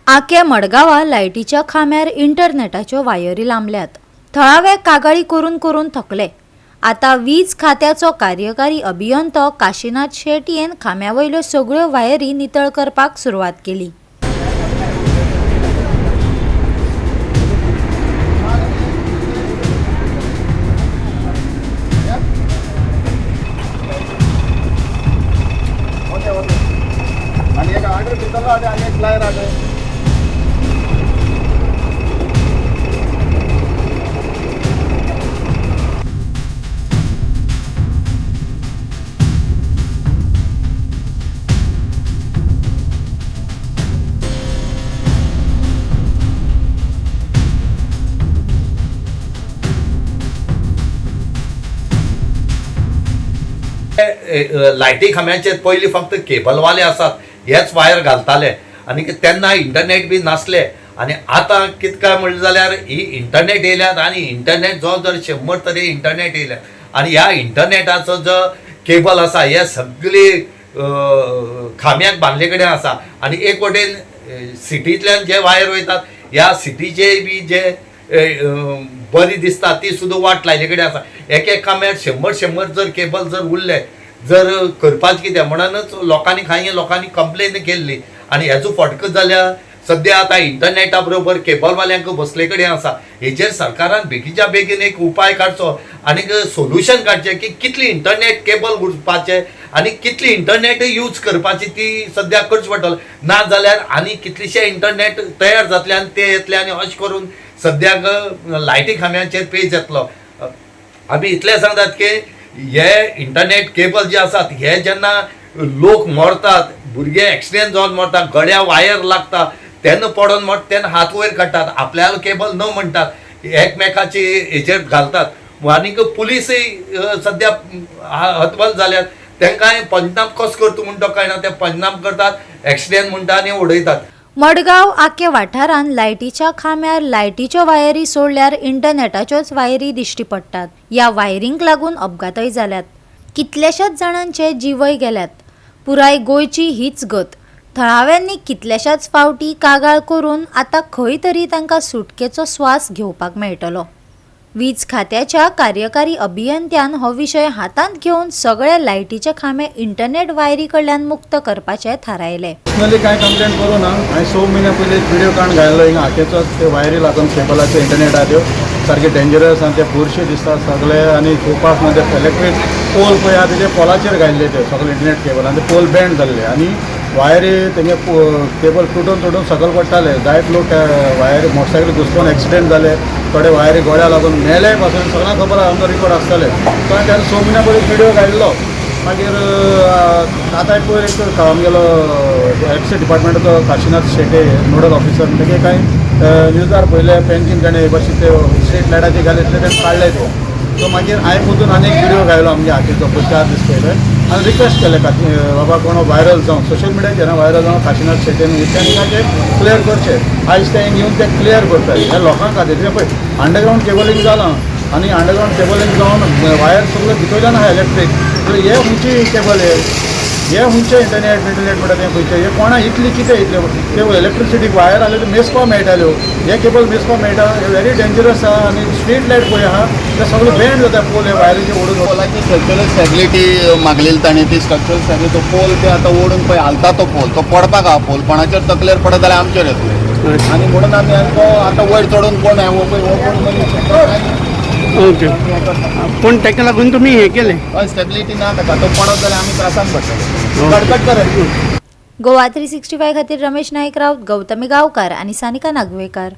आख्या मडगांवां लायटीच्या खांब्यार इंटरनेटाच्यो वायरी लांबल्यात. थळावे कागाळी करून करून थकले. आता वीज खात्याचो कार्यकारी अभियंतो काशीनाथ शेट हेन खांब्यावयल्यो सगळ्यो वायरी नितळ करपाक सुरवात केली. आणि एक ऑर्डर दिसला आणि एक फ्लायर आले. लायटी खांब्याचेर पयलीं फक्त केबलवाले आसात हेच वायर घालताले आनी तेन्ना इंटरनेट बी नासले. आनी आतां कितें काय म्हणलें जाल्यार ही इंटरनेट येयल्यात आनी इंटरनेट जो जर 100 तरी इंटरनेट येयल्या आनी ह्या इंटरनेटाचो जो केबल आसा हे सगळे खांब्याक बांदले कडेन आसा. आनी एक वटेन सिटींतल्यान जे वायर वयतात ह्या सिटीचे बी जे बरी दिसता ती सुद्दां वाट लायले कडेन आसा. एक खांब्यार 100 जर केबल जर उरले जर करपाचें कितें म्हणूनच लोकांनी कंप्लेन केल्ली आनी हेजो फटको जाल्यार सद्या आतां इंटरनेटा बरोबर केबलवाल्यांक बसले कडेन आसा. हेजेर सरकारान बेगीच्या बेगीन एक उपाय काडचो आनी सोल्युशन काडचें की कितली इंटरनेट केबल घुसपाचें आनी कितली इंटरनेट यूज करपाची ती सद्या करची पडटलें. ना जाल्यार आनी कितलीशे इंटरनेट तयार जातले आनी ते येतले आनी अशें करून सद्याक लायटी खांब्यांचेर पेज येतलो. आमी इतलें सांगतात की हे इंटरनेट केबल जे आसात हे जेन्ना लोक मरतात, भुरगे एक्सिडेंट जावन मरतात, गड्या वायर लागता तेन्ना पडोन मरता तेन्ना हात वयर काडटात, आपल्यालो केबल न म्हणटात, एकमेकाची हेचेर घालतात. आनीक पुलीसय सद्या हतबल जाल्यात. तांकांय पंचनाम कसो करता म्हणटा कळना, ते पंचनाम करतात, एक्सिडेंट म्हणटा आनी उडयतात. मडगांव आख्या वाठारांत लायटीच्या खांब्यार लायटीच्यो वायरी सोडल्यार इंटरनेटाच्योच वायरी दिश्टी पडटात. ह्या वायरींक लागून अपघातय जाल्यात. कितल्याशाच जाणांचे जिवय गेल्यात. पुराय गोंयची हीच गत. थळाव्यांनी कितल्याशाच फावटी कागाळ करून आतां खंय तरी तांकां सुटकेचो स्वास घेवपाक मेळटलो. वीज खात्याच्या कार्यकारी अभियंत्यान हो विशय हातांत घेवन सगळे लायटीचे खांबे इंटरनेट वायरी कडल्यान मुक्त करपाचे थारायले. पर्सनली कांय कंप्लेंट करूं ना. हांवें 6 म्हयने पयलीं व्हिडिओ काडून घाल्लो हिंगा हाकेचो ते वायरी लागून केबलाचे इंटरनेटाच्यो सारके डेंजरस आनी ते बुरशे दिसतात सगळे. आनी खूपास म्हणजे इलेक्ट्रीक पोल पळय आहा तेजे पोलाचेर घाल्ले ते सगळे इंटरनेट केबल आनी ते पोल बँड जाल्ले आनी वायरी तेंगे केबल तुटून सकयल पडटाले. जायत लोक वायरी मोटरसायकल घुसपून एक्सिडेंट जाले. थोडे वायरी गोड्या लागून मेले पासून सगळ्यांक खबर आहा आमचो रिकॉर्ड आसतले. सो हांवें तेन्ना 6 म्हयन्या पयलीं व्हिडिओ काडलो. मागीर आतां पयर एक आमगेलो एक्स डिपार्टमेंटाचो काशीनाथ शेटे नोडल ऑफिसर तेगे कांय न्यूजार पयले पेन्शन ताणें भाशेन ते स्ट्रीट लायटाचे घालीतले ते काडले ते. सो मागीर हांवें मदून आनी एक व्हिडिओ घायलो आमच्या हाकेचो 4 दीस पयले आनी रिक्वेस्ट केलें बाबा कोण व्हायरल जावन सोशल मिडियाचेर व्हायरल जावन काशीनाथ शेटेन तेंकां क्लियर करचें. आयज ते येवन ते क्लियर करतात ह्या लोकां खातीर. पळय अंडरग्रावंड केबलींग जालां आनी अंडरग्रावंड केबलींग जावन वायर सगळें भितरल्यान आहा इलेक्ट्रीक. हे खंयची केबल हे खंयचे इंटरनेट म्हणटा तें खंयचें हे कोणा इतली कितें इतले ते इलेक्ट्रिसिटीक वायर आसल्यो त्यो मेसपाक मेळटाल्यो. हे केबल मेसपाक मेळटा हे व्हेरी डेंजरस आहा. आनी स्ट्रीट लायट पळय आहा ते सगळे बँड जाता पोल हे वायरीचे ओडून. पोलाची स्ट्रक्चरल स्टॅबिलिटी मागलेली ताणें ती स्ट्रक्चरल स्टॅबिलिटी तो पोल ते आतां ओडून पळय हालता तो पोल तो पडपाक आहा. पोल कोणाचेर तकलेर पडत जाल्यार आमचेर येतले आनी म्हणून आमी तो आतां वयर चडून कोण कोण मनीस ओके पूण ताका लागून तुमी हें केलें हय स्टॅबिलिटी ना ताका तो पडत जाल्यार आमी त्रासान पडटले. कडकट करत. गोवा 365 खातीर रमेश नायक रावत, गौतमी गांवकार आनी सानिका नागवेकर.